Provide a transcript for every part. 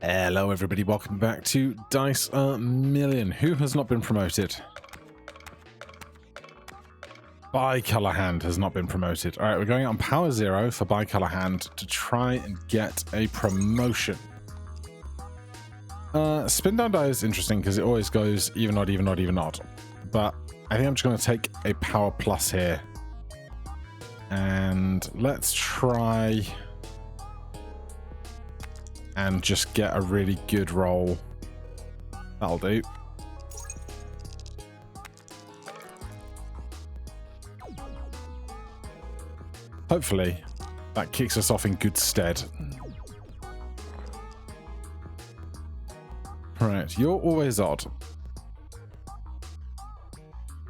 Hello everybody, welcome back to Dice a Million. Who has not been promoted? Bicolor Hand has not been promoted. Alright, we're going on Power 0 for Bicolor Hand to try and get a promotion. Spin down die is interesting because it always goes even odd, even odd, even odd. But I think I'm just going to take a Power Plus here. And let's try and just get a really good roll. That'll do. Hopefully that kicks us off in good stead. Right, you're always odd.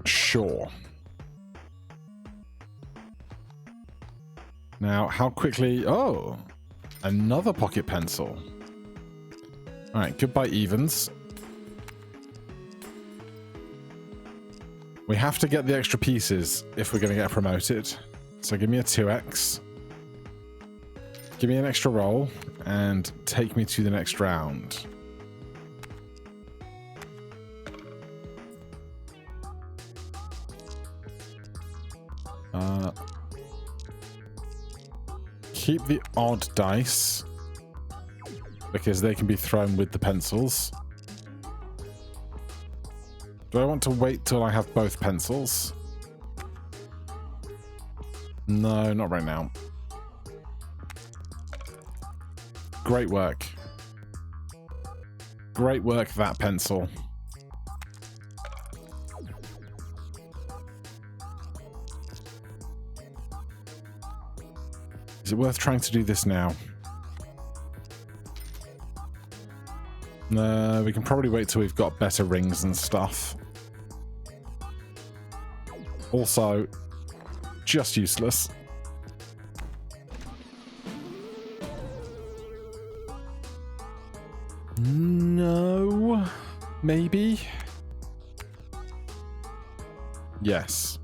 Sure. Now, how quickly... Oh! Another pocket pencil. Alright, goodbye evens. We have to get the extra pieces if we're going to get promoted. So give me a 2x. Give me an extra roll and take me to the next round. Keep the odd dice because they can be thrown with the pencils. Do I want to wait till I have both pencils? No, not right now. Great work. Great work, that pencil. Is it worth trying to do this now? No, we can probably wait till we've got better rings and stuff. Also, just useless. No, maybe? Yes.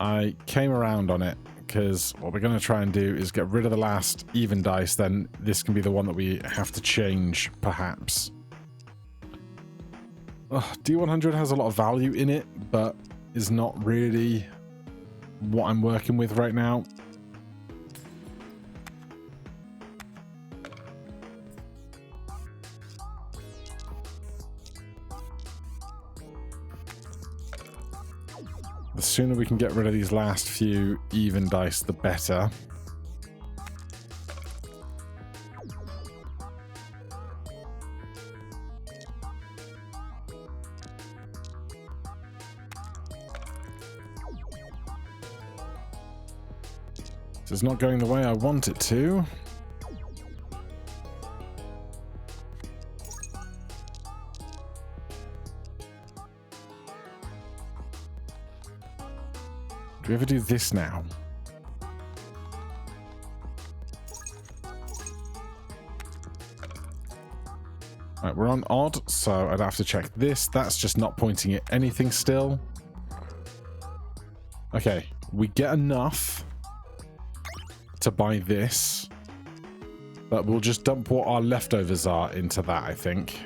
I came around on it. Because what we're going to try and do is get rid of the last even dice, then this can be the one that we have to change, perhaps. D100 has a lot of value in it, but is not really what I'm working with right now. The sooner we can get rid of these last few even dice, the better. This is not going the way I want it to. Do we ever do this now? Right, we're on odd, so I'd have to check this. That's just not pointing at anything still. Okay, we get enough to buy this, but we'll just dump what our leftovers are into that, I think.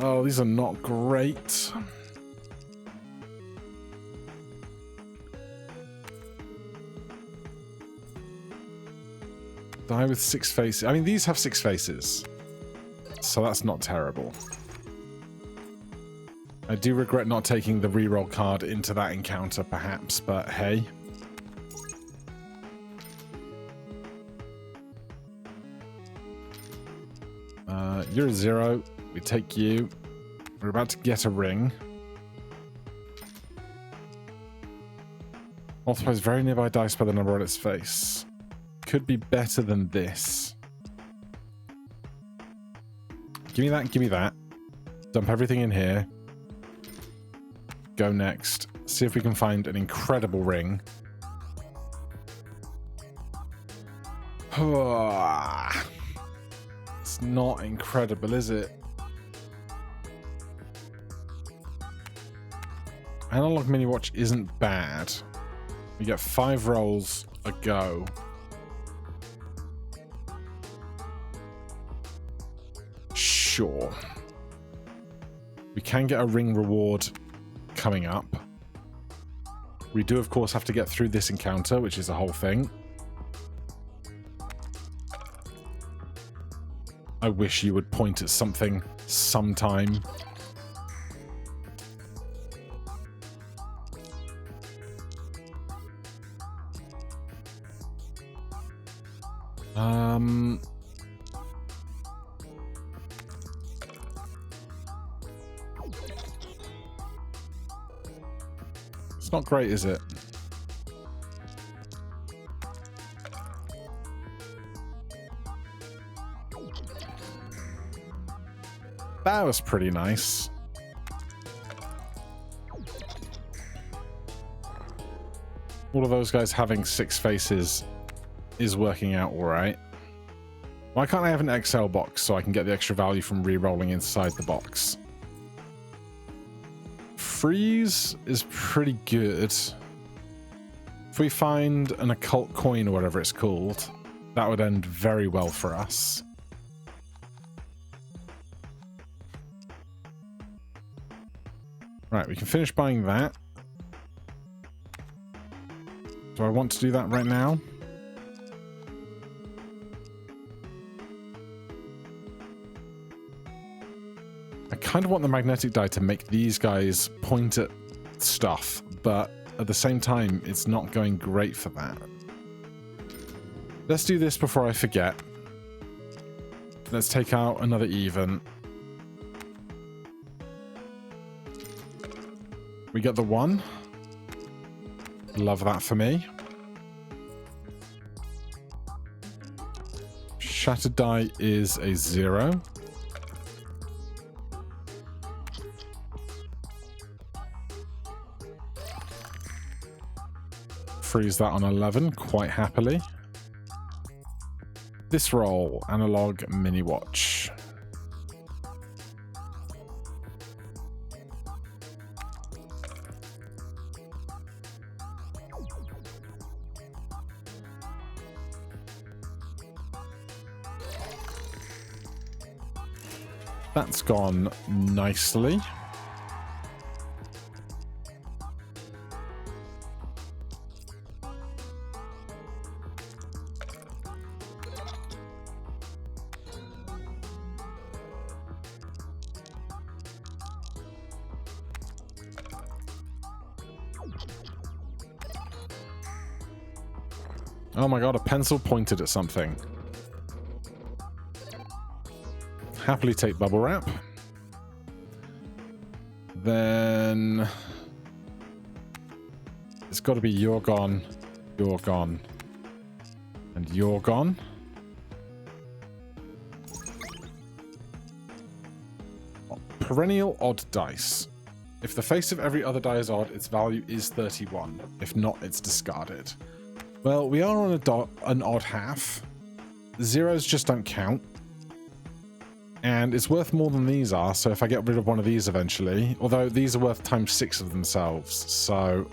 Oh, these are not great. Die with 6 faces. I mean, these have 6 faces, so that's not terrible. I do regret not taking the reroll card into that encounter, perhaps, but hey. You're a 0. We take you. We're about to get a ring. Multiplies very nearby dice by the number on its face. Could be better than this. Give me that, give me that. Dump everything in here. Go next. See if we can find an incredible ring. It's not incredible, is it? Analog Mini Watch isn't bad. We get 5 rolls a go. sure. We can get a ring reward coming up. We do, of course, have to get through this encounter, which is a whole thing. I wish you would point at something sometime. It's not great, is it? That was pretty nice. All of those guys having 6 faces is working out all right. Why can't I have an XL box so I can get the extra value from re-rolling inside the box? Freeze is pretty good. If we find an occult coin or whatever it's called, that would end very well for us. Right, we can finish buying that. Do I want to do that right now? I kind of want the magnetic die to make these guys point at stuff, but at the same time, it's not going great for that. Let's do this before I forget. Let's take out another even. We get the 1. Love that for me. Shattered die is a 0. Freeze that on 11 quite happily. This roll, analog mini watch. That's gone nicely. Oh my god, a pencil pointed at something. Happily take bubble wrap. Then it's got to be you're gone, and you're gone. Perennial odd dice. If the face of every other die is odd, its value is 31. If not, it's discarded. Well, we are on an odd half. Zeros just don't count. And it's worth more than these are, so if I get rid of one of these eventually, although these are worth ×6 of themselves, so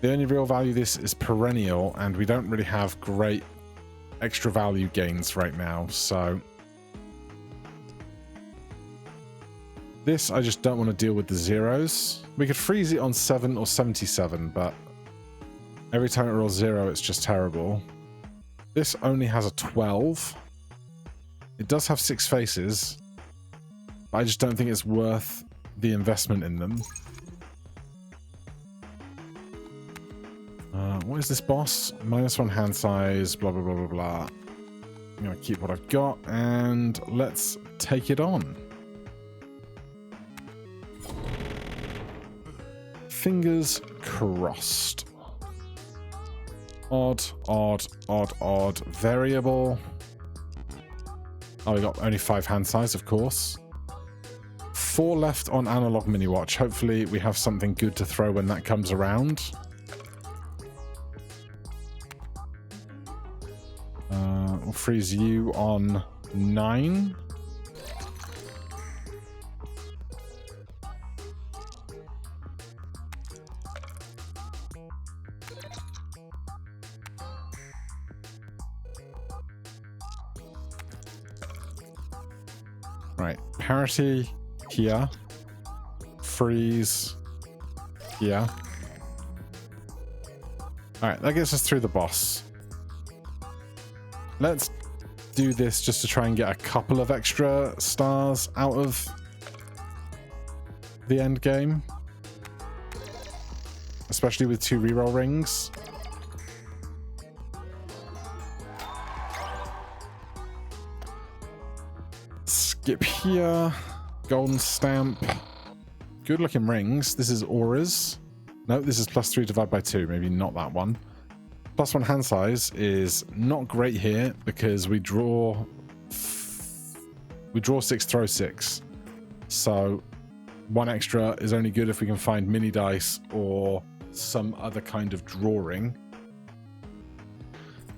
the only real value this is perennial, and we don't really have great extra value gains right now, so this I just don't want to deal with the zeros. We could freeze it on 7 or 77, but every time it rolls 0, it's just terrible. This only has a 12. It does have 6 faces, but I just don't think it's worth the investment in them. What is this boss? -1 hand size, blah, blah, blah, blah, blah. I'm going to keep what I've got, and let's take it on. Fingers crossed. Odd, odd, odd, odd. Variable. Oh, we got only 5 hand size, of course. 4 left on analog mini watch. Hopefully we have something good to throw when that comes around. We'll freeze you on 9. Right, parity here. Freeze here. Alright, that gets us through the boss. Let's do this just to try and get a couple of extra stars out of the end game. Especially with 2 reroll rings. Skip here. Golden stamp. Good looking rings. This is auras. No, this is +3 divided by 2. Maybe not that one. +1 hand size is not great here because we draw 6, throw 6. So 1 extra is only good if we can find mini dice or some other kind of drawing.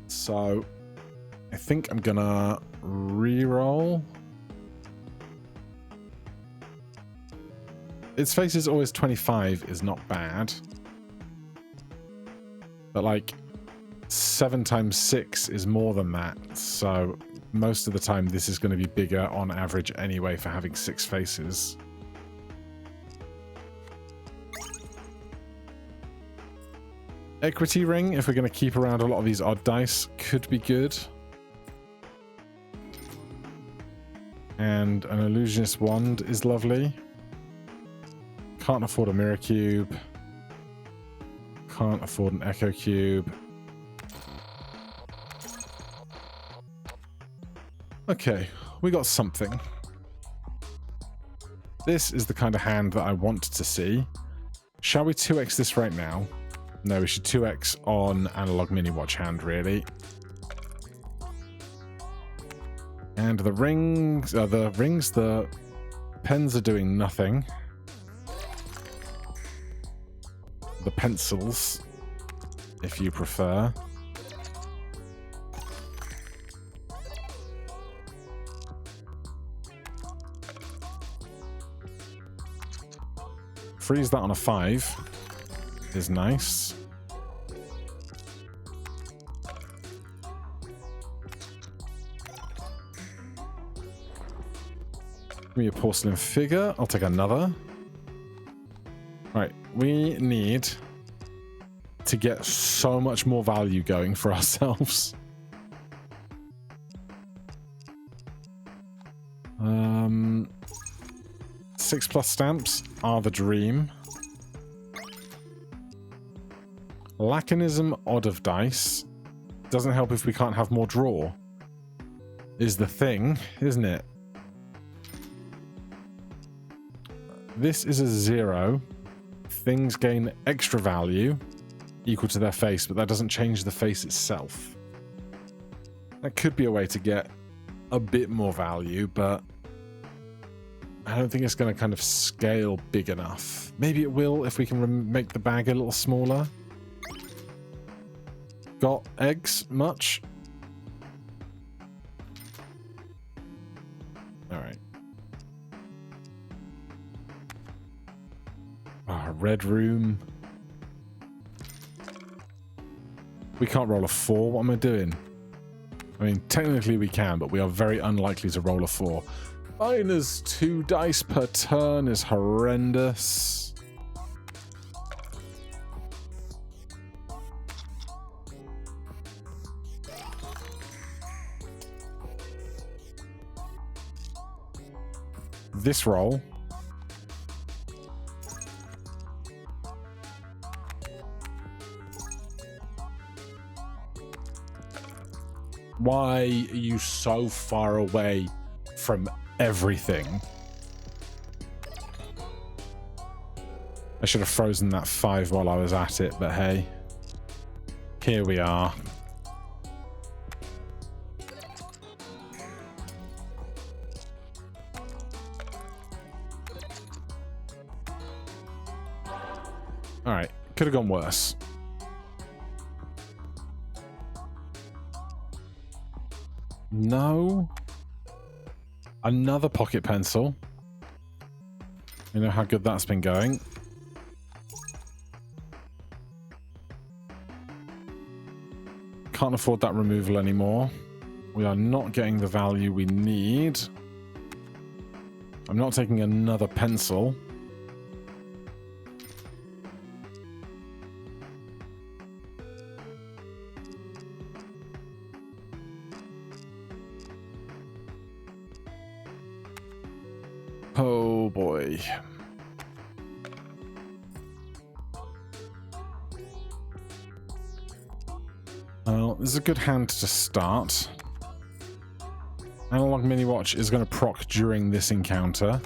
So I think I'm gonna reroll. Its face is always 25 is not bad. But like 7 times 6 is more than that. So most of the time this is going to be bigger on average anyway for having 6 faces. Equity ring, if we're going to keep around a lot of these odd dice, could be good. And an illusionist wand is lovely. Can't afford a mirror cube. Can't afford an echo cube. Okay, we got something. This is the kind of hand that I want to see. Shall we 2x this right now? No, we should 2x on Analog Mini Watch hand, really. And the the pens are doing nothing. The pencils, if you prefer. Freeze that on a 5 is nice. Give me a porcelain figure. I'll take another. Right, we need to get so much more value going for ourselves. 6+ stamps are the dream. Laconism odd of dice doesn't help if we can't have more draw. Is the thing, isn't it? This is a 0. Things gain extra value equal to their face, but that doesn't change the face itself. That could be a way to get a bit more value, but I don't think it's going to kind of scale big enough. Maybe it will if we can make the bag a little smaller. Got eggs much? Alright. Red room. We can't roll a 4. What am I doing? I mean, technically we can, but we are very unlikely to roll a 4. Minus 2 dice per turn is horrendous. This roll. Why are you so far away from everything? I should have frozen that 5 while I was at it, but hey. Here we are. Alright, could have gone worse. No. Another pocket pencil. You know how good that's been going. Can't afford that removal anymore. We are not getting the value we need. I'm not taking another pencil. Oh boy. Well, this is a good hand to start. Analog Mini Watch is going to proc during this encounter.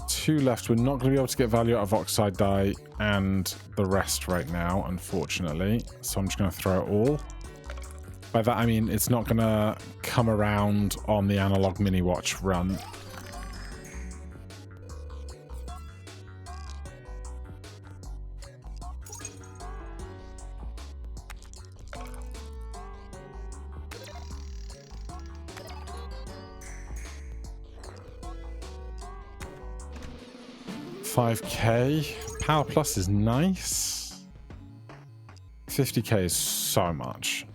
Two left. We're not going to be able to get value out of Oxide Die and the rest right now, unfortunately. So I'm just going to throw it all. By that I mean it's not going to come around on the Analog Mini Watch run. $5K. Power Plus is nice. 50K is so much.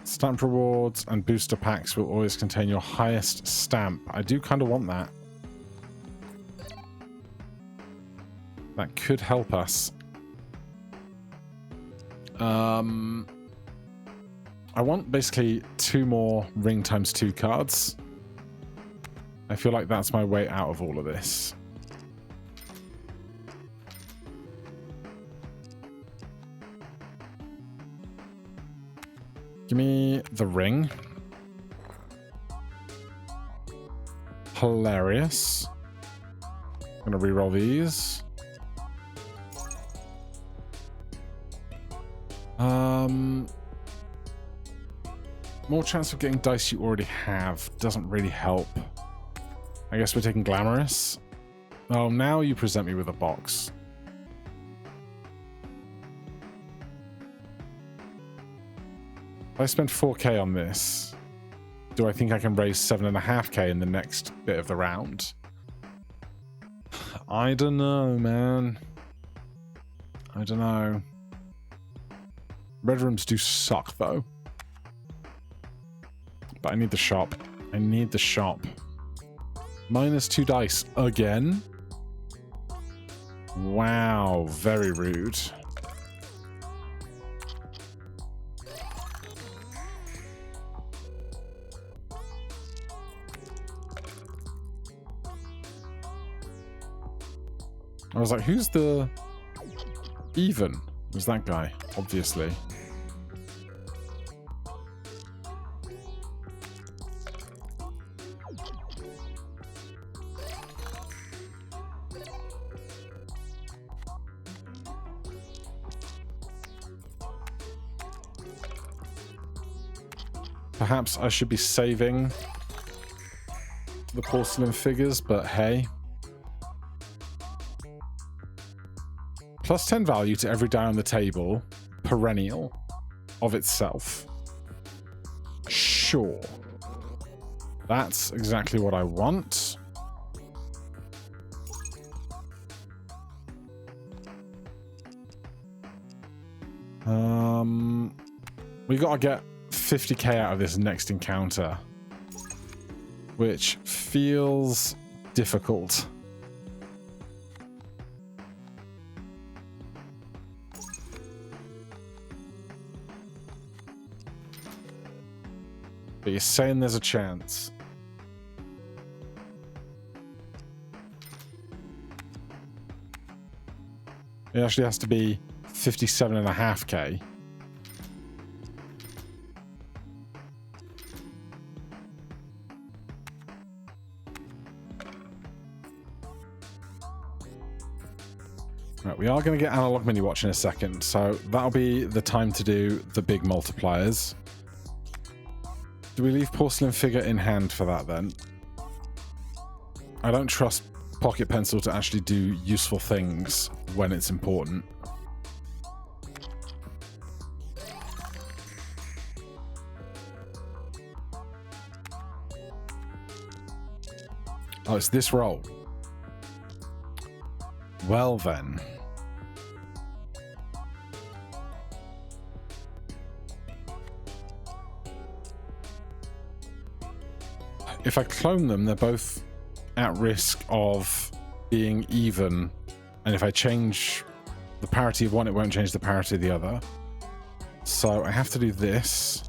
Stamp rewards and booster packs will always contain your highest stamp. I do kind of want that. That could help us. I want basically 2 more ring times 2 cards. I feel like that's my way out of all of this. Give me the ring. Hilarious. I'm gonna reroll these. More chance of getting dice you already have doesn't really help. I guess we're taking Glamorous. Oh, now you present me with a box. If I spend 4K on this, do I think I can raise 7.5K in the next bit of the round? I don't know, man. I don't know. Red rooms do suck, though. But I need the shop. I need the shop. -2 dice again? Wow, very rude. I was like, who's the even? It was that guy, obviously. Perhaps I should be saving the porcelain figures, but hey. +10 value to every die on the table, perennial, of itself. Sure. That's exactly what I want. We gotta get 50K out of this next encounter, which feels difficult. But you're saying there's a chance. It actually has to be 57.5K. Right, we are going to get Analog Mini Watch in a second, so that'll be the time to do the big multipliers. Do we leave Porcelain Figure in hand for that then? I don't trust pocket pencil to actually do useful things when it's important. Oh, it's this roll. Well then. If I clone them, they're both at risk of being even. And if I change the parity of one, it won't change the parity of the other. So I have to do this.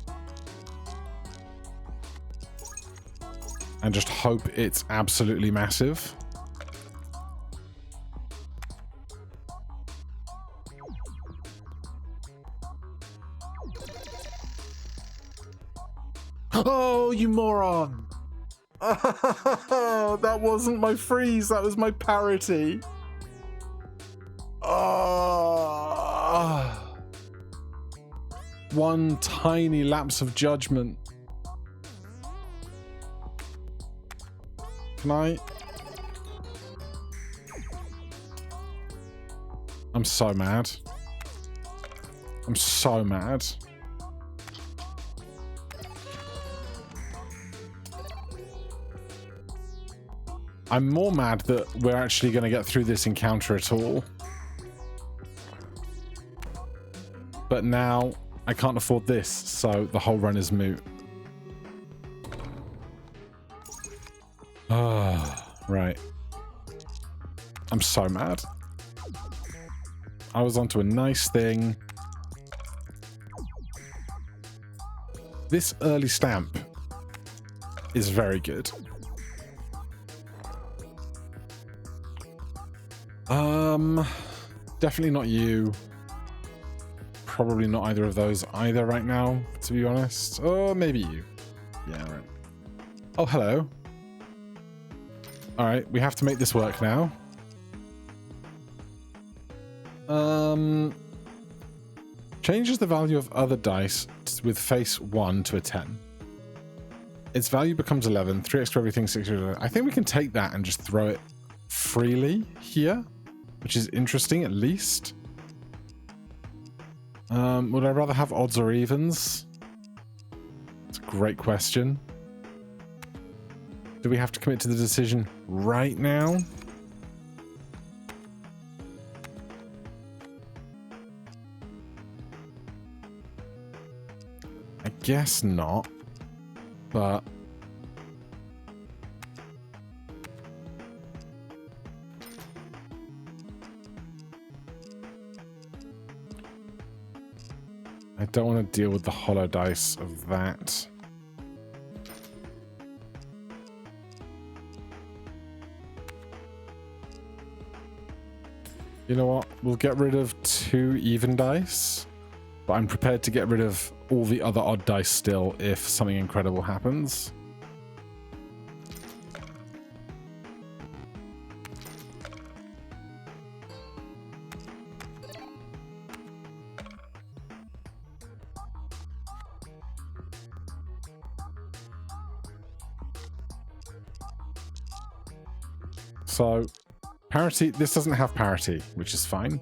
And just hope it's absolutely massive. Oh, you moron! Oh, that wasn't my freeze, that was my parity. Oh. One tiny lapse of judgment. Can I? I'm so mad. I'm so mad. I'm more mad that we're actually going to get through this encounter at all. But now I can't afford this, so the whole run is moot. Ah, right. I'm so mad. I was onto a nice thing. This early stamp is very good. Definitely not you. Probably not either of those either right now, to be honest. Oh, maybe you. Yeah, right. Oh, hello. Alright, we have to make this work now. Changes the value of other dice with face 1 to a 10. Its value becomes 11. 3 extra everything, 6 extra. I think we can take that and just throw it freely here, which is interesting at least. Would I rather have odds or evens? It's a great question. Do we have to commit to the decision right now? I guess not, but I don't want to deal with the hollow dice of that. You know what? We'll get rid of 2 even dice, but I'm prepared to get rid of all the other odd dice still if something incredible happens. So, parity, this doesn't have parity, which is fine.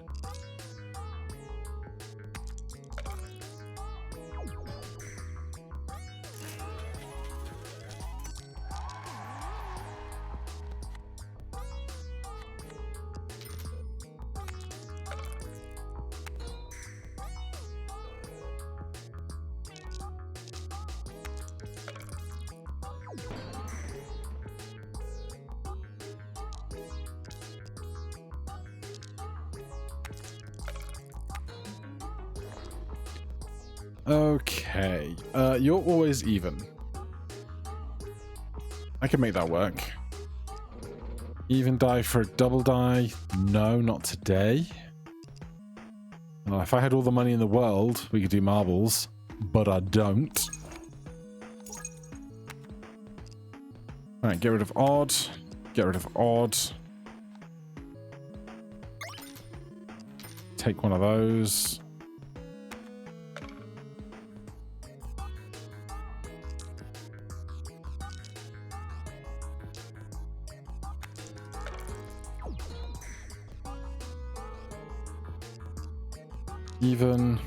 Okay, you're always even. I can make that work. Even die for a double die? No, not today. Well, if I had all the money in the world, we could do marbles, but I don't. Alright, get rid of odd. Get rid of odd. Take one of those. Even,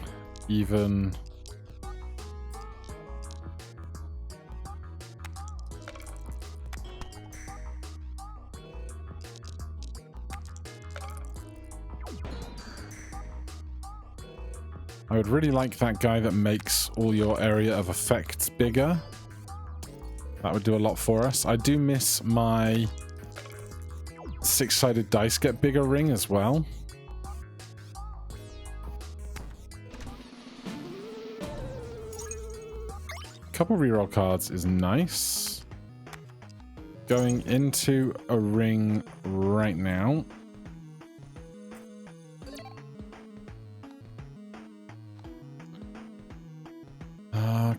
even. I would really like that guy that makes all your area of effects bigger. That would do a lot for us. I do miss my six-sided dice get bigger ring as well. Couple reroll cards is nice. Going into a ring right now.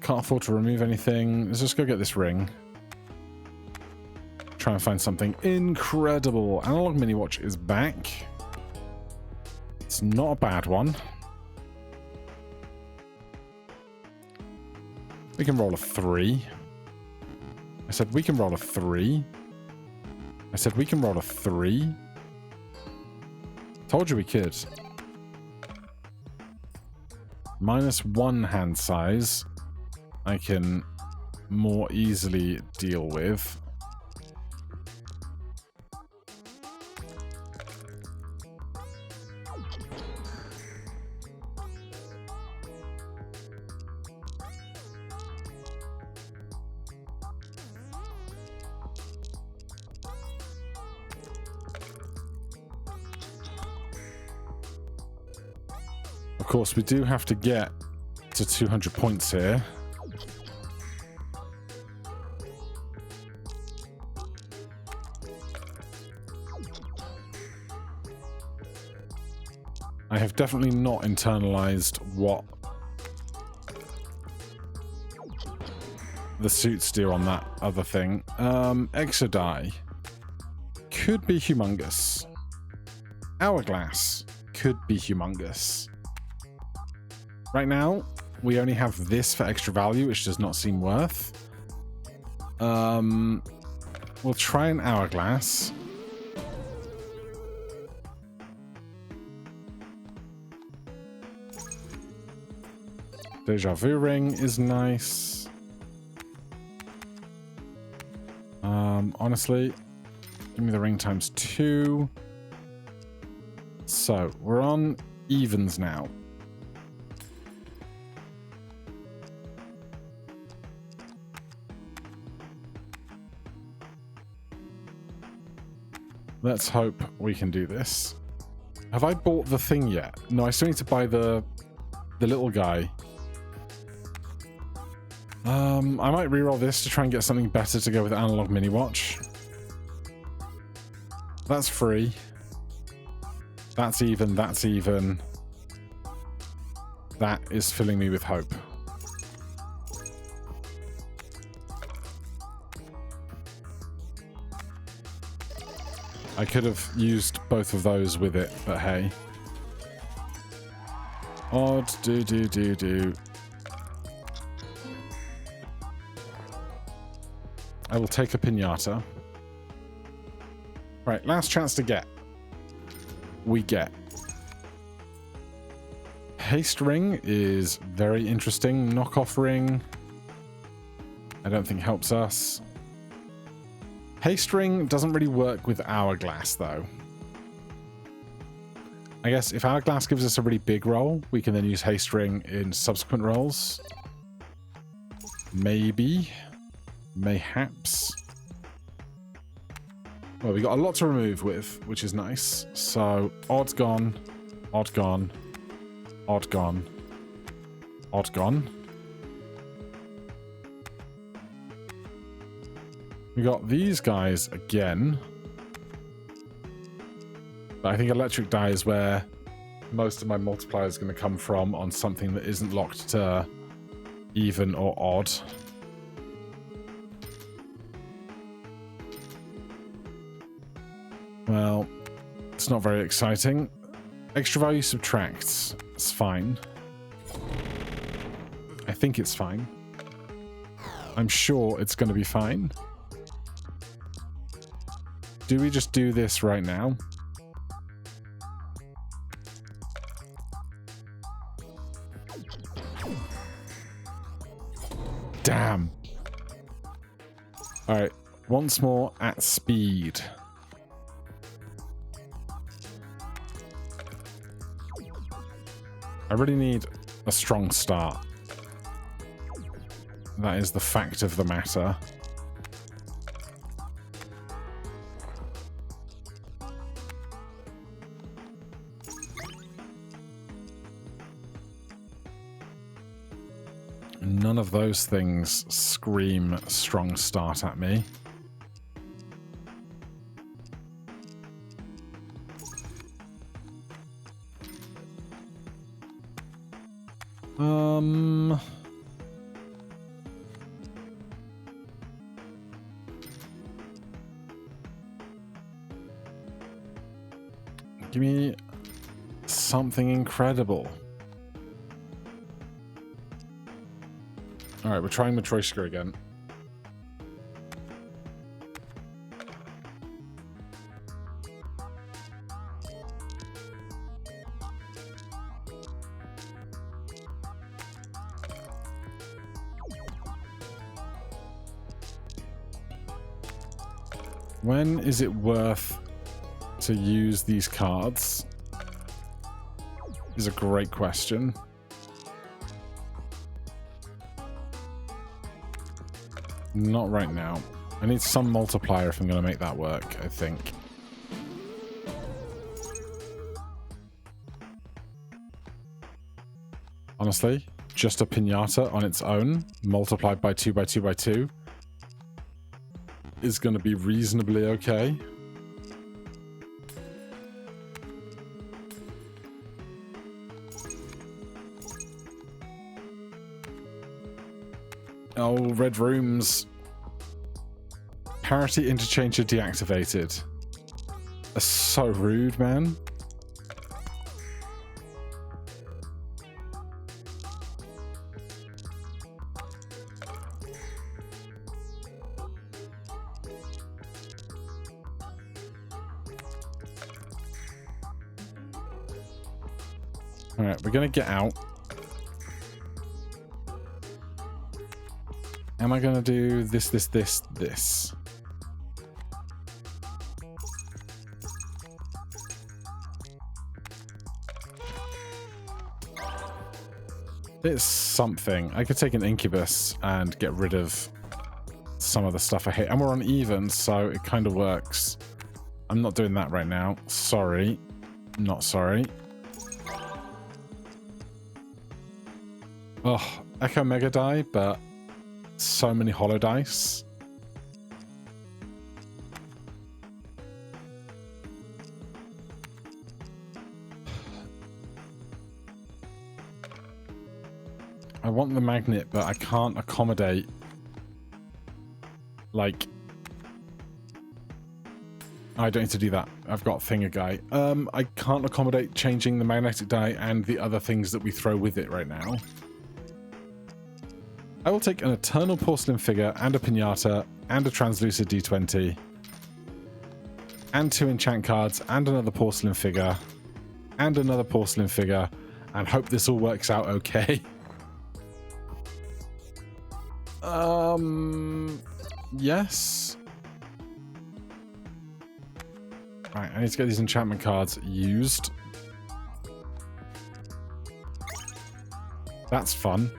Can't afford to remove anything. Let's just go get this ring. Try and find something incredible. Analog Mini Watch is back. It's not a bad one. We can roll a 3. I said we can roll a 3. I said we can roll a 3. Told you we could. -1 hand size. I can more easily deal with. Of course, we do have to get to 200 points here. I have definitely not internalized what the suits do on that other thing. Exodai could be humongous. Hourglass could be humongous. Right now, we only have this for extra value, which does not seem worth. We'll try an Hourglass. Deja Vu ring is nice. Honestly, give me the ring ×2. So, we're on evens now. Let's hope we can do this. Have I bought the thing yet? No, I still need to buy the little guy. I might reroll this to try and get something better to go with the Analog Mini Watch. That's free. That's even, that's even. That is filling me with hope. I could have used both of those with it, but hey. Odd, do. I will take a pinata. Right, last chance to get. We get. Haste ring is very interesting. Knockoff ring, I don't think helps us. Haste ring doesn't really work with Hourglass, though. I guess if Hourglass gives us a really big roll, we can then use Haste ring in subsequent rolls. Maybe. Mayhaps. Well, we got a lot to remove with, which is nice. So, odd gone, odd gone, odd gone, odd gone. We got these guys again. But I think electric die is where most of my multiplier is going to come from on something that isn't locked to even or odd. Well, it's not very exciting. Extra value subtracts. It's fine. I think it's fine. I'm sure it's going to be fine. Do we just do this right now? Damn. All right, once more at speed. I really need a strong start. That is the fact of the matter. None of those things scream strong start at me. Give me something incredible. All right, we're trying Matryoshka again. When is it worth to use these cards? Is a great question. Not right now. I need some multiplier if I'm going to make that work, I think. Honestly, just a piñata on its own, multiplied by 2 by 2 by 2, is going to be reasonably okay. Oh, red rooms. Parity interchanger deactivated. That's so rude, man. Alright, we're gonna get out. Am I gonna do this, this, this, this? It's something. I could take an Incubus and get rid of some of the stuff I hate. And we're on even, so it kind of works. I'm not doing that right now. Sorry. Not sorry. Oh, Echo Mega Die, but so many holo dice. I want the magnet, but I can't accommodate, like, I don't need to do that. I've got Finger Guy. I can't accommodate changing the magnetic die and the other things that we throw with it right now. I will take an Eternal Porcelain Figure and a Piñata and a Translucid D20 and 2 enchant cards and another Porcelain Figure and another Porcelain Figure and hope this all works out okay. Yes. Right, I need to get these enchantment cards used. That's fun.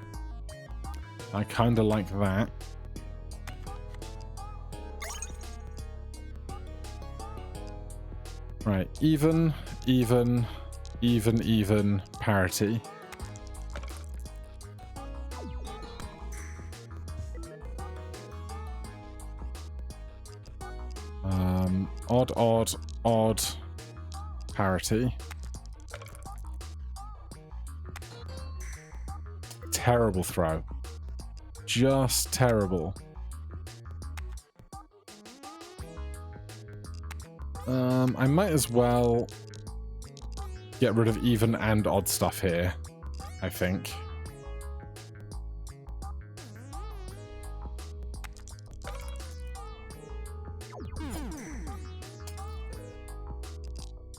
I kind of like that. Right, even, parity. Odd, parity. Terrible throw. Just terrible. I might as well get rid of even and odd stuff here, I think.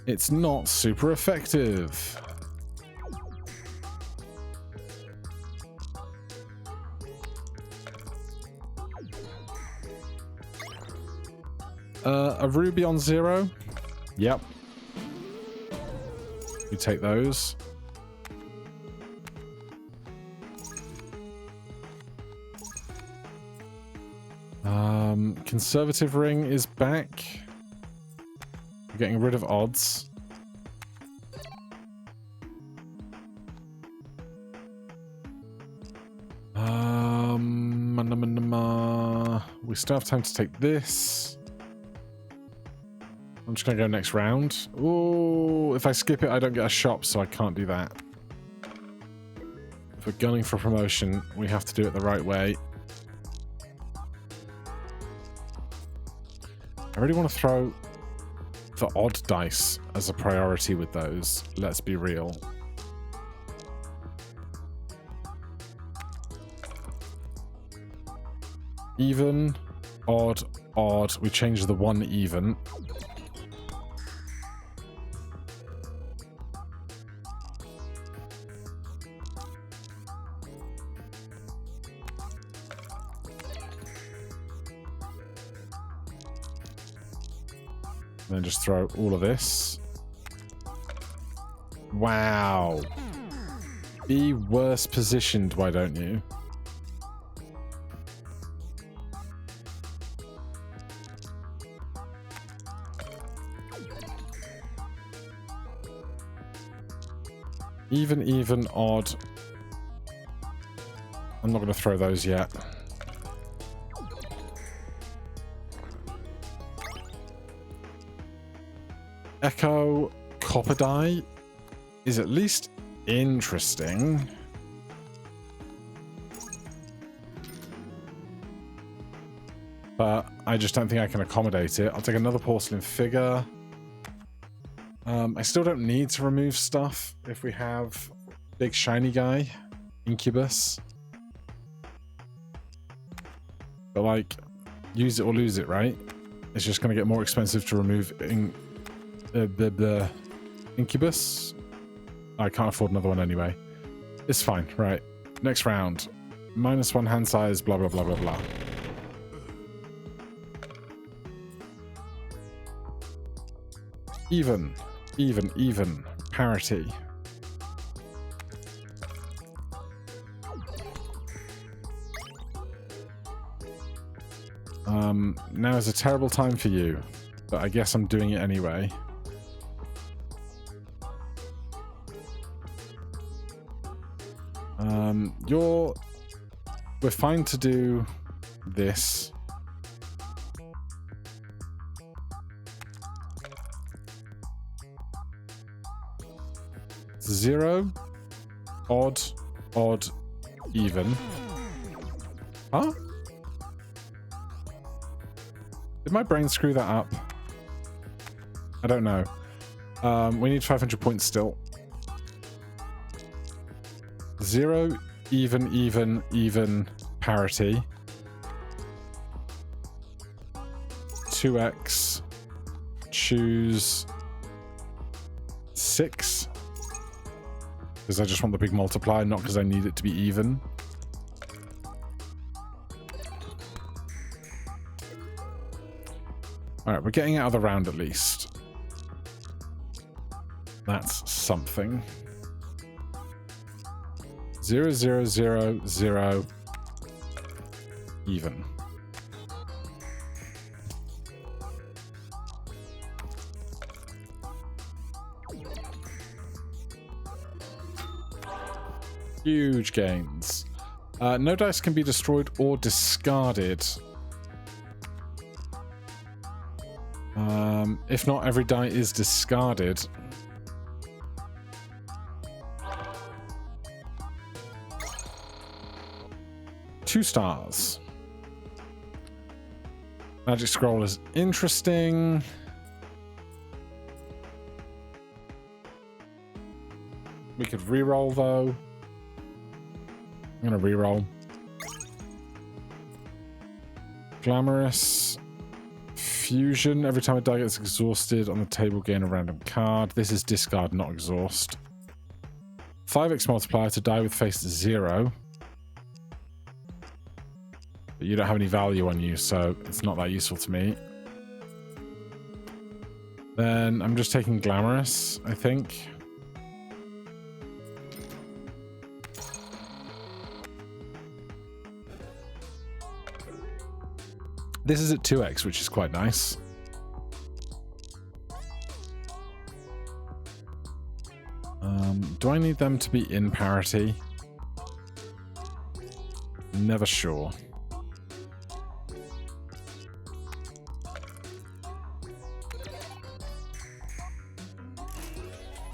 It's not super effective. A ruby on 0. Yep. We take those. Conservative ring is back. We're getting rid of odds. We still have time to take this. I'm just gonna go next round. Oh, if I skip it, I don't get a shop, so I can't do that. If we're gunning for promotion, we have to do it the right way. I really want to throw the odd dice as a priority with those. Let's be real. Even, odd, odd. We change the 1 even. And then just throw all of this. Wow. Be worse positioned, why don't you? Even, odd. I'm not going to throw those yet. Echo copper die is at least interesting. But I just don't think I can accommodate it. I'll take another porcelain figure. I still don't need to remove stuff if we have big shiny guy, Incubus. But like, use it or lose it, right? It's just going to get more expensive to remove the Incubus. I can't afford another one anyway. It's fine, right? Next round. -1 hand size, blah, blah, blah, blah, blah. Even. Parity. Now is a terrible time for you, but I guess I'm doing it anyway. We're fine to do this. Zero, odd, even. Huh? Did my brain screw that up? I don't know. We need 500 points still. 0, even, parity. 2x. Choose 6. Because I just want the big multiplier, not because I need it to be even. Alright, we're getting out of the round at least. That's something. 0, 0, 0, 0. Even. Huge gains. No dice can be destroyed or discarded. If not, every die is discarded. Two stars. Magic Scroll is interesting. We could reroll though. I'm gonna reroll. Glamorous. Fusion. Every time a die gets exhausted on the table, gain a random card. This is discard, not exhaust. 5x multiplier to die with face 0. But you don't have any value on you, so it's not that useful to me. Then I'm just taking Glamorous, I think. This is at 2x, which is quite nice. Do I need them to be in parity? Never sure.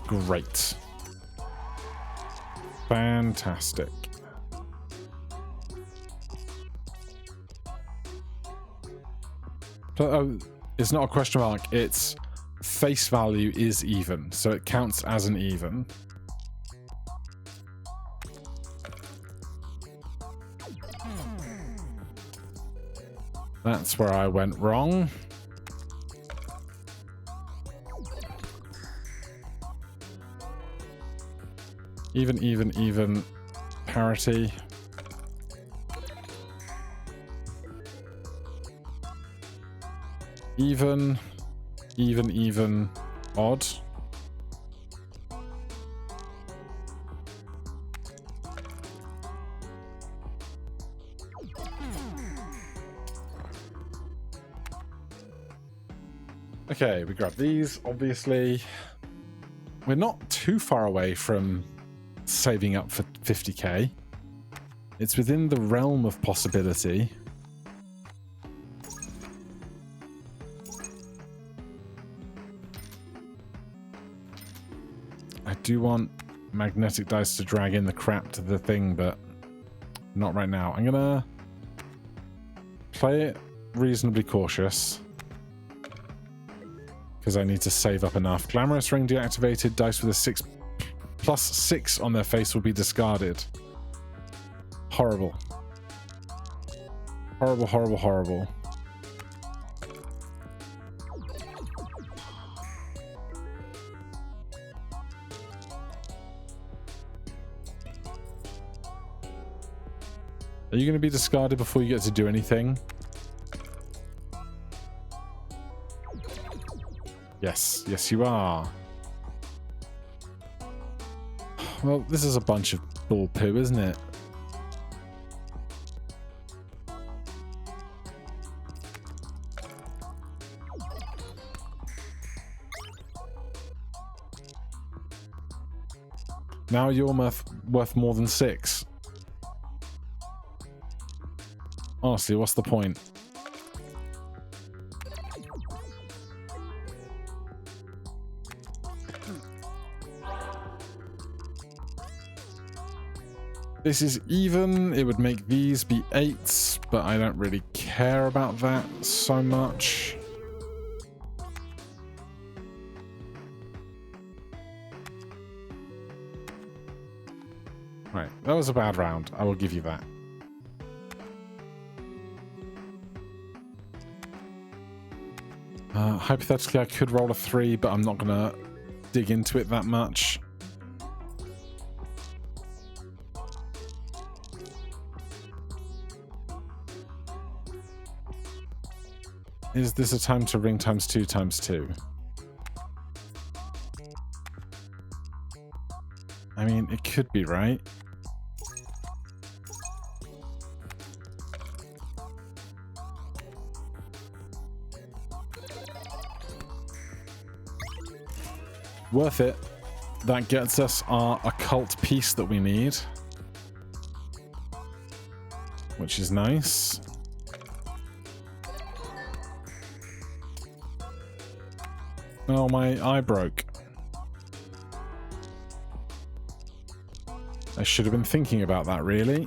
Great. Fantastic. Oh, it's not a question mark, it's face value is even, so it counts as an even. That's where I went wrong. Even, parity. Even, odd. Okay, we grab these, obviously. We're not too far away from saving up for 50k. It's within the realm of possibility. I do want magnetic dice to drag in the crap to the thing, but not right now. I'm gonna play it reasonably cautious because I need to save up enough. Glamorous ring deactivated. Dice with a 6 plus 6 on their face will be discarded. Horrible. Horrible, horrible, horrible. Are you going to be discarded before you get to do anything? Yes, yes you are. Well, this is a bunch of bull poo, isn't it? Now you're worth more than 6. Honestly, what's the point? This is even. It would make these be 8s, but I don't really care about that so much. Right, that was a bad round. I will give you that. Hypothetically, I could roll a 3, but I'm not going to dig into it that much. Is this a time to ring times 2 times 2? I mean, it could be, right? Worth it. That gets us our occult piece that we need, which is nice. Oh, my eye broke. I should have been thinking about that, really.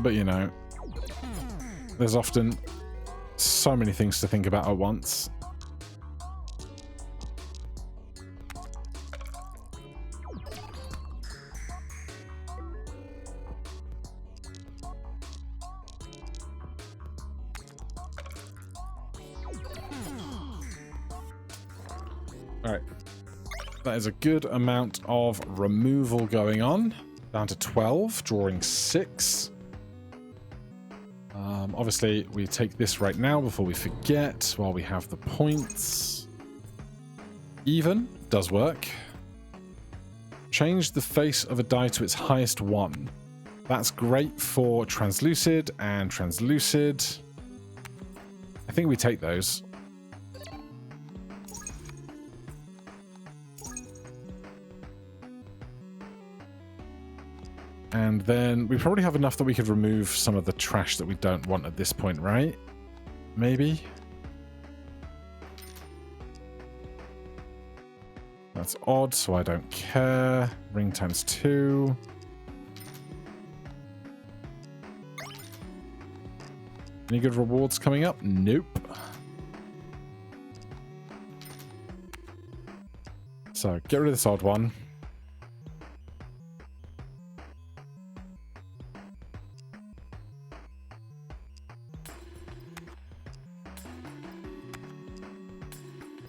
But, you know, there's often so many things to think about at once. Alright, that is a good amount of removal going on. Down to 12, drawing 6. Obviously, we take this right now before we forget, while we have the points. Even does work. Change the face of a die to its highest one. That's great for translucid and translucid. I think we take those. And then we probably have enough that we could remove some of the trash that we don't want at this point, right? Maybe. That's odd, so I don't care. Ring times 2. Any good rewards coming up? Nope. So, get rid of this odd one.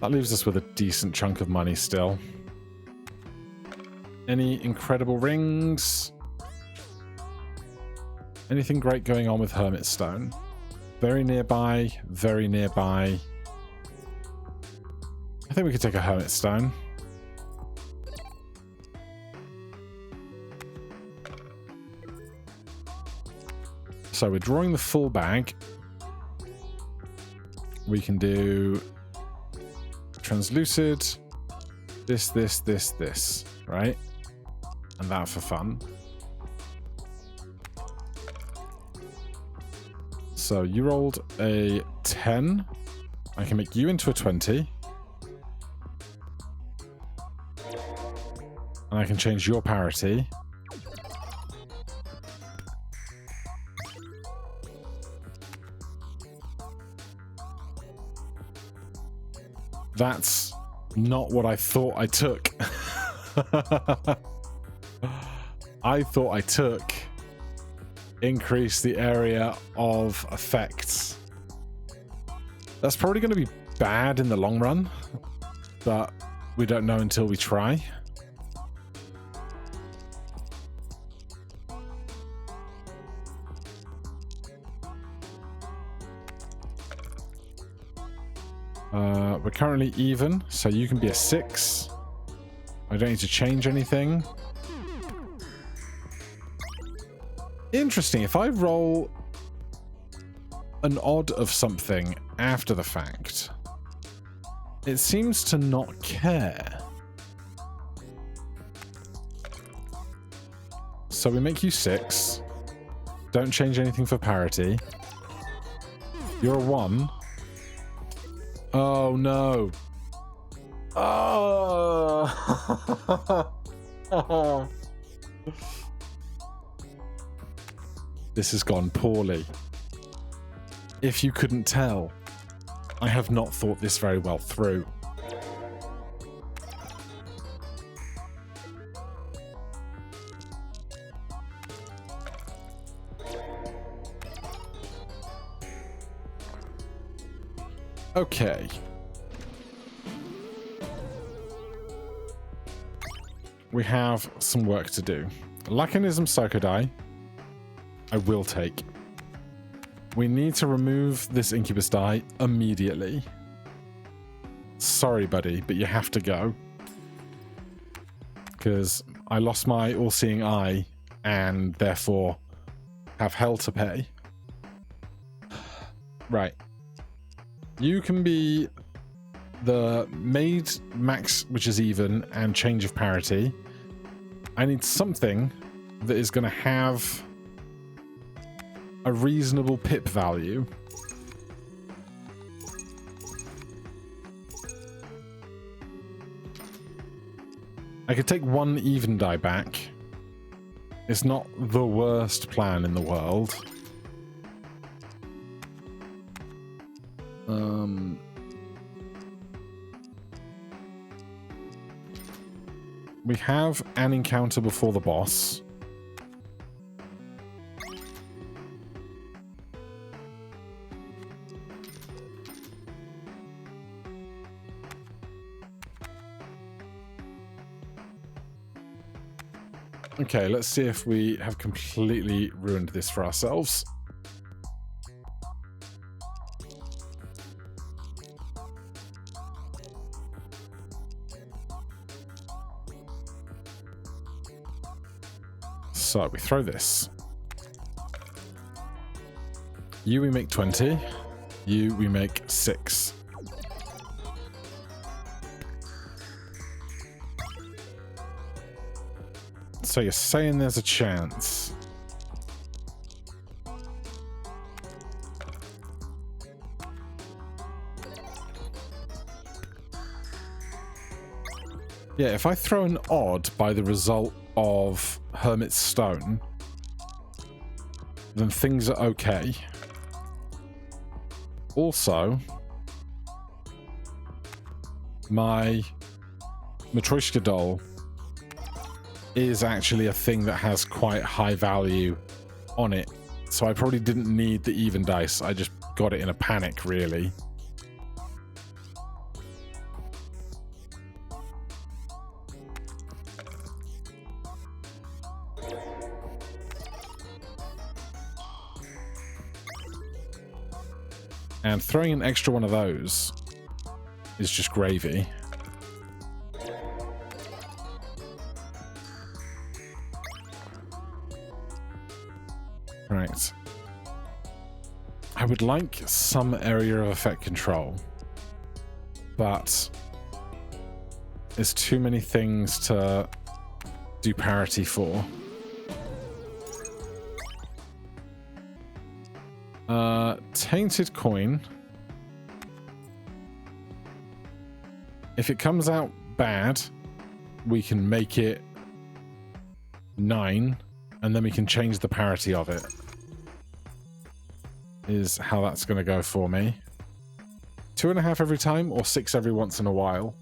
That leaves us with a decent chunk of money still. Any incredible rings? Anything great going on with Hermit Stone? Very nearby, very nearby. I think we could take a Hermit Stone. So we're drawing the full bag. We can do translucid, this, right? And that for fun. So you rolled a 10. I can make you into a 20. And I can change your parity. That's not what I thought I took. I thought I took increase the area of effects. That's probably going to be bad in the long run, but we don't know until we try. We're currently even, so you can be a 6. I don't need to change anything. Interesting, if I roll an odd of something after the fact, it seems to not care. So we make you 6. Don't change anything for parity. You're a 1. Oh no. Oh. This has gone poorly. If you couldn't tell, I have not thought this very well through. Okay. We have some work to do. Lacanism Psychodie, I will take. We need to remove this Incubus die immediately. Sorry, buddy, but you have to go. Because I lost my all-seeing eye and therefore have hell to pay. Right. You can be the made max, which is even, and change of parity. I need something that is going to have a reasonable pip value. I could take one even die back. It's not the worst plan in the world. We have an encounter before the boss. Okay, let's see if we have completely ruined this for ourselves. So we throw this. You, we make 20. You, we make 6. So you're saying there's a chance. Yeah, if I throw an odd by the result of Hermit's Stone, then things are okay. Also, my Matryoshka doll is actually a thing that has quite high value on it. So I probably didn't need the even dice. I just got it in a panic, really. And throwing an extra one of those is just gravy. Right. I would like some area of effect control, but there's too many things to do parity for. Tainted coin. If it comes out bad, we can make it 9, and then we can change the parity of it. Is how that's going to go for me. 2.5 every time, or 6 every once in a while.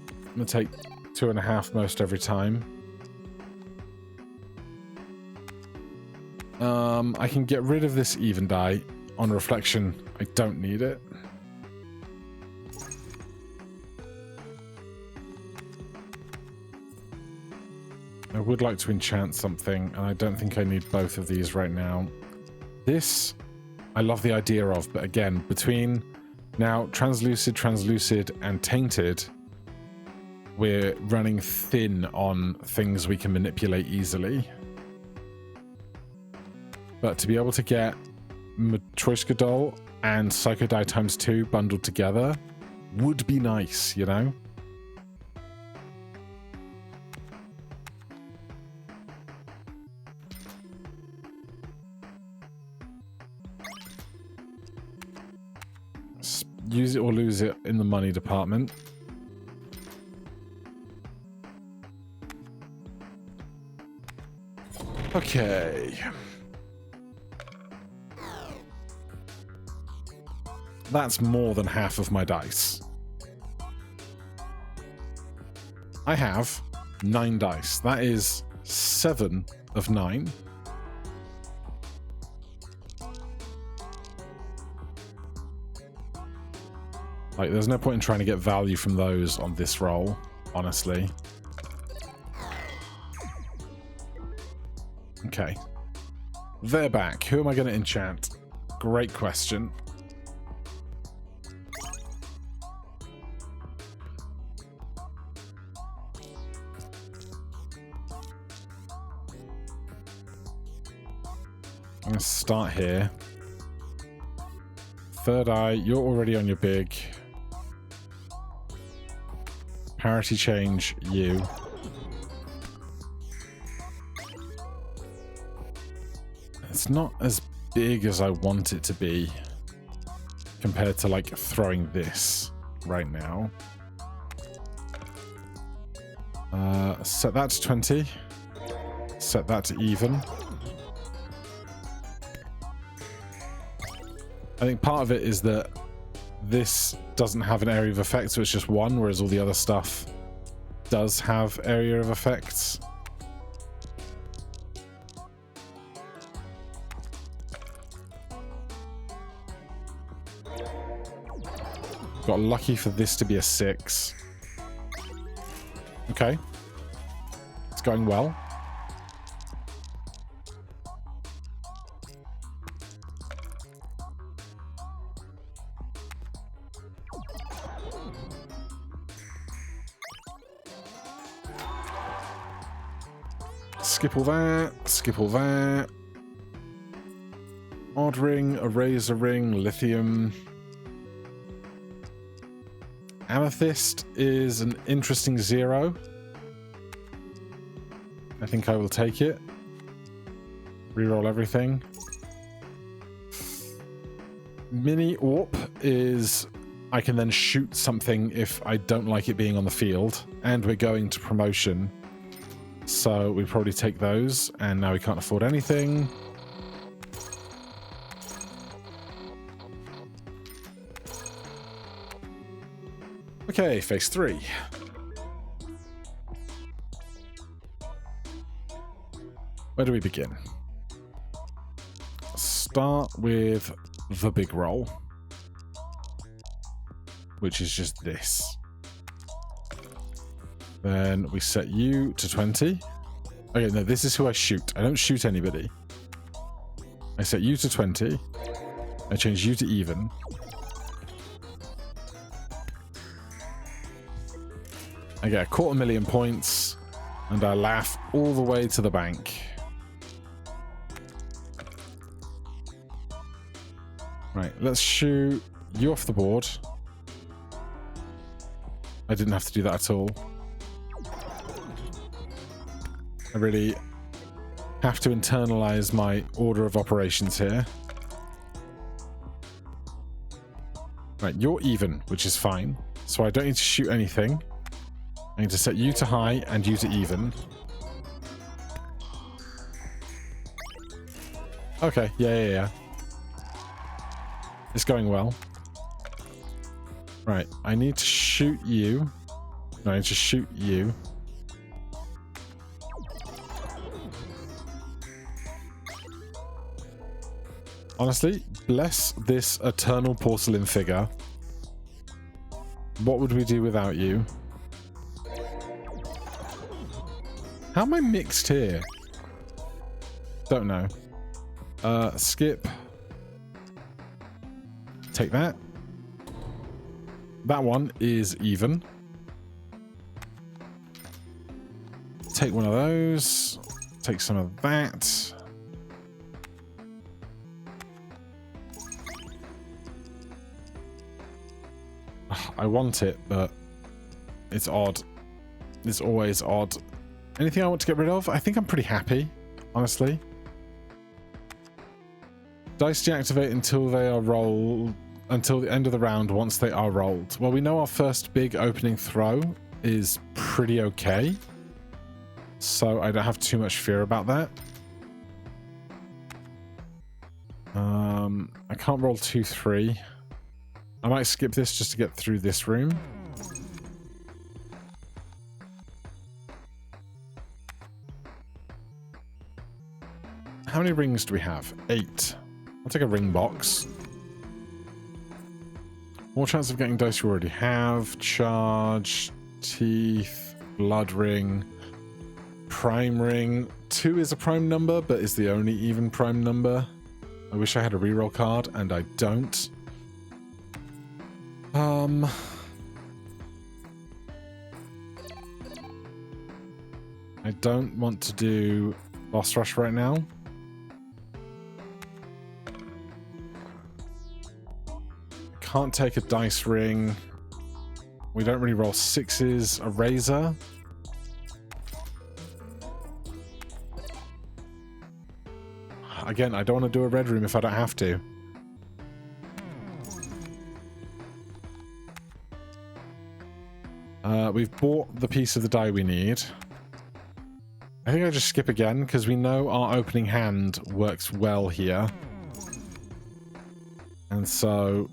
I'm going to take 2.5 most every time. I can get rid of this even die. On reflection, I don't need it. I would like to enchant something, and I don't think I need both of these right now. This, I love the idea of, but again, between now translucid, and tainted, we're running thin on things we can manipulate easily. But to be able to get Matryoshka doll and Psycho Die ×2 bundled together would be nice, you know? Use it or lose it in the money department. Okay. That's more than half of my dice. I have 9 dice. That is 7 of 9. Like, there's no point in trying to get value from those on this roll, honestly. Okay. They're back. Who am I going to enchant? Great question. I'm going to start here. Third Eye, you're already on your big. Parity change, you. It's not as big as I want it to be compared to, like, throwing this right now. Set that to 20. Set that to even. I think part of it is that this doesn't have an area of effect, so it's just 1, whereas all the other stuff does have area of effects. Got lucky for this to be a 6. Okay. It's going well. skip all that, skip all that. Odd ring, eraser ring, lithium. Amethyst is an interesting 0. I think I will take it. Reroll everything. Mini Orp is I can then shoot something if I don't like it being on the field. And we're going to promotion. So we probably take those. And now we can't afford anything. Okay, phase 3. Where do we begin? Start with the big roll, which is just this. Then we set you to 20. Okay, no, this is who I shoot. I don't shoot anybody. I set you to 20. I change you to even. I get 250,000 points, and I laugh all the way to the bank. Right, let's shoot you off the board. I didn't have to do that at all. I really have to internalize my order of operations here. Right, you're even, which is fine. So I don't need to shoot anything. I need to set you to high and you to even. Okay, yeah. It's going well. Right, I need to shoot you. No, I need to shoot you. Honestly, bless this eternal porcelain figure. What would we do without you? How am I mixed here? Don't know. Skip. Take that. That one is even. Take one of those. Take some of that. I want it, but it's odd. It's always odd. Anything I want to get rid of? I think I'm pretty happy, honestly. Dice deactivate until they are rolled, until the end of the round once they are rolled. Well, we know our first big opening throw is pretty okay. So I don't have too much fear about that. I can't roll 2, 3. I might skip this just to get through this room. How many rings do we have? 8. I'll take a ring box. More chance of getting dice you already have. Charge, teeth, blood ring, prime ring. 2 is a prime number, but is the only even prime number. I wish I had a reroll card, and I don't. I don't want to do boss rush right now. Can't take a dice ring. We don't really roll 6s. A razor. Again, I don't want to do a red room if I don't have to. We've bought the piece of the die we need. I think I just skip again because we know our opening hand works well here. And so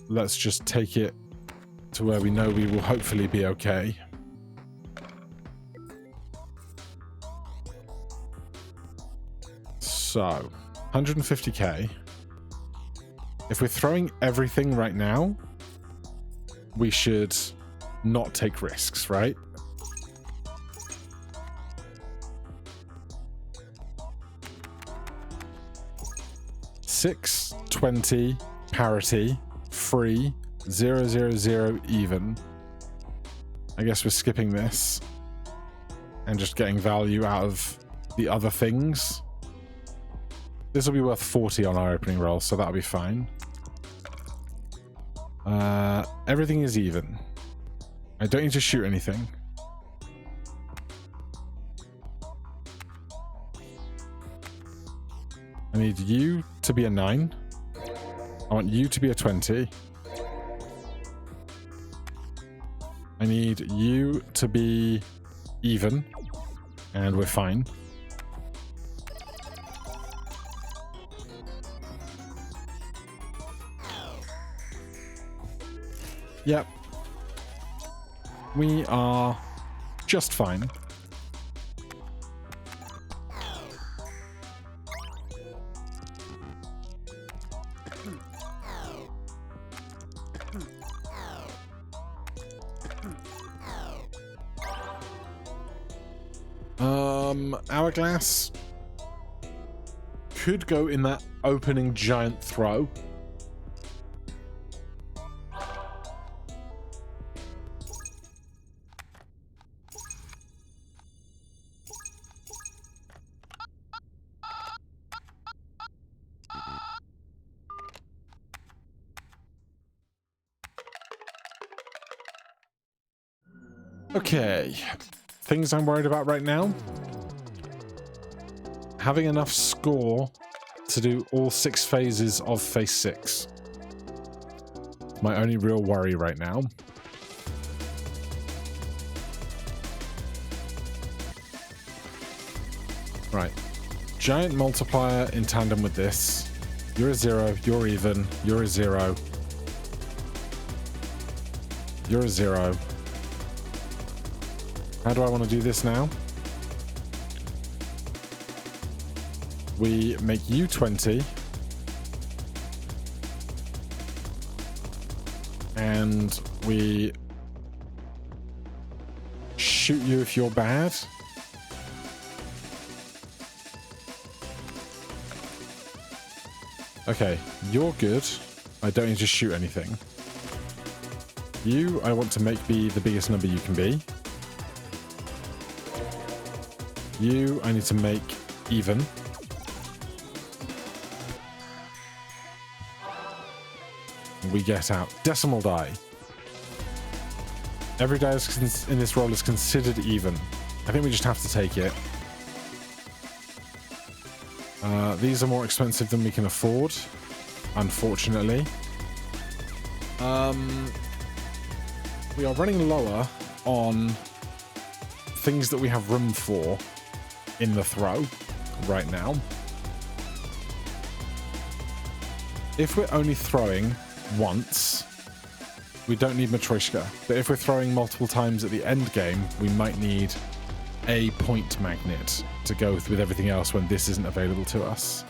let's just take it to where we know we will hopefully be okay. So, 150k. If we're throwing everything right now, we should not take risks, right? Six, 20, parity, free, 0, 0, 0, even. I guess we're skipping this. and just getting value out of the other things. This will be worth 40 on our opening roll, so that'll be fine. Everything is even. I don't need to shoot anything. I need you to be a 9. I want you to be a 20. I need you to be even, and we're fine. Yep. We are just fine. Hourglass could go in that opening giant throw. Okay, things I'm worried about right now. Having enough score to do all 6 phases of phase 6. My only real worry right now. Right. Giant multiplier in tandem with this. You're a 0, you're even, you're a 0. You're a 0. How do I want to do this now? We make you 20. And we shoot you if you're bad. Okay, you're good. I don't need to shoot anything. You, I want to make be the biggest number you can be. You, I need to make even. We get out. Decimal die. Every die in this roll is considered even. I think we just have to take it. These are more expensive than we can afford, unfortunately. We are running lower on things that we have room for in the throw right now. If we're only throwing once, we don't need Matryoshka. But if we're throwing multiple times at the end game, we might need a point magnet to go with everything else when this isn't available to us.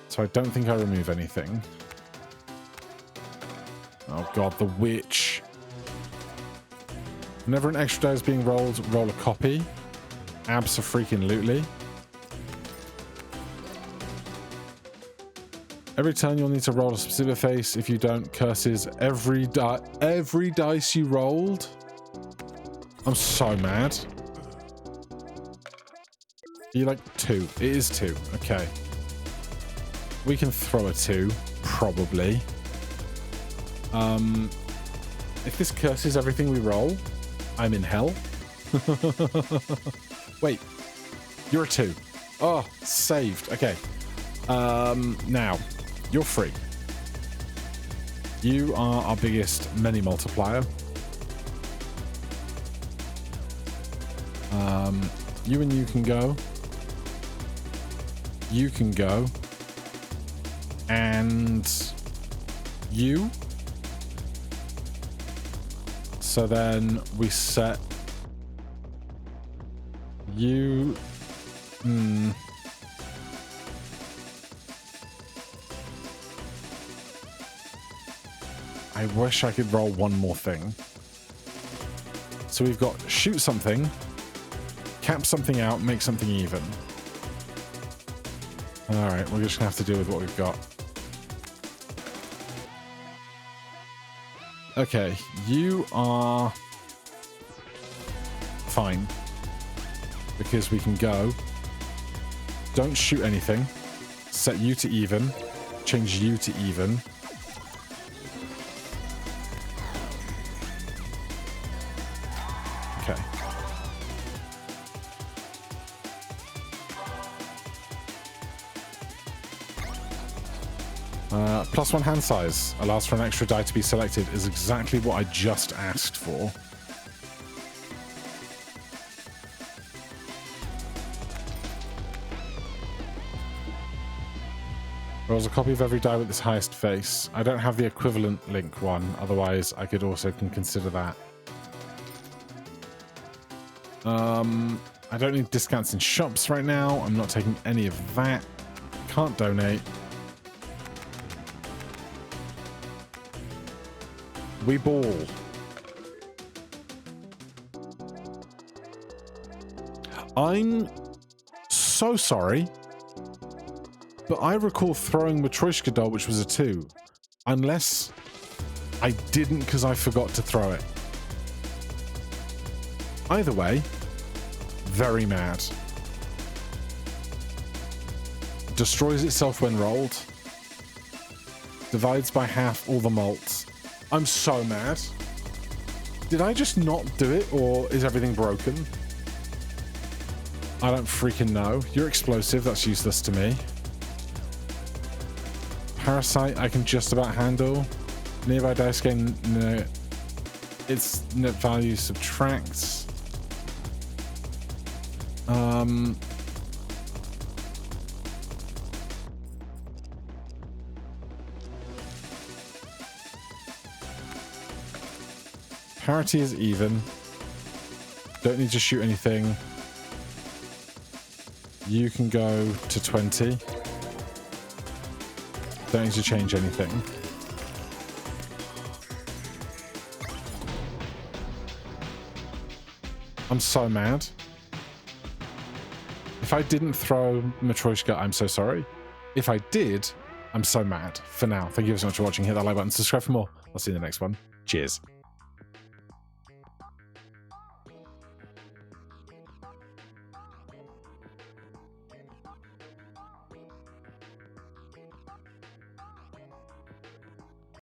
So I don't think I remove anything. Oh god, the witch. Whenever an extra die is being rolled, roll a copy. Abso-freaking-lutely. Every turn you'll need to roll a specific face. If you don't, curses every dice you rolled. I'm so mad. You like 2? It is 2. Okay. We can throw a 2, probably. If this curses everything we roll, I'm in hell. Wait. You're a 2. Oh, saved. Okay. Now, you're free. You are our biggest many multiplier. You and you can go. You can go. And you. So then we set you. I wish I could roll one more thing. So we've got shoot something, cap something out, make something even. Alright, we're just gonna have to deal with what we've got. Okay, you are fine. Because we can go. Don't shoot anything. Set you to even. Change you to even. Okay. +1 hand size allows for an extra die to be selected is exactly what I just asked for. Rolls a copy of every die with its highest face. I don't have the equivalent link one, otherwise I could also consider that. I don't need discounts in shops right now. I'm not taking any of that. Can't donate. We ball. I'm so sorry, but I recall throwing Matryoshka doll, which was a 2. Unless I didn't because I forgot to throw it. Either way, very mad. Destroys itself when rolled. Divides by half all the malts. I'm so mad. Did I just not do it, or is everything broken? I don't freaking know. You're explosive, that's useless to me. Parasite, I can just about handle. Nearby dice game, no. Its net value subtracts. Parity is even. Don't need to shoot anything. You can go to 20. Don't need to change anything. I'm so mad. If I didn't throw Matryoshka, I'm so sorry. If I did, I'm so mad. For now, thank you so much for watching. Hit that like button, subscribe for more. I'll see you in the next one. Cheers.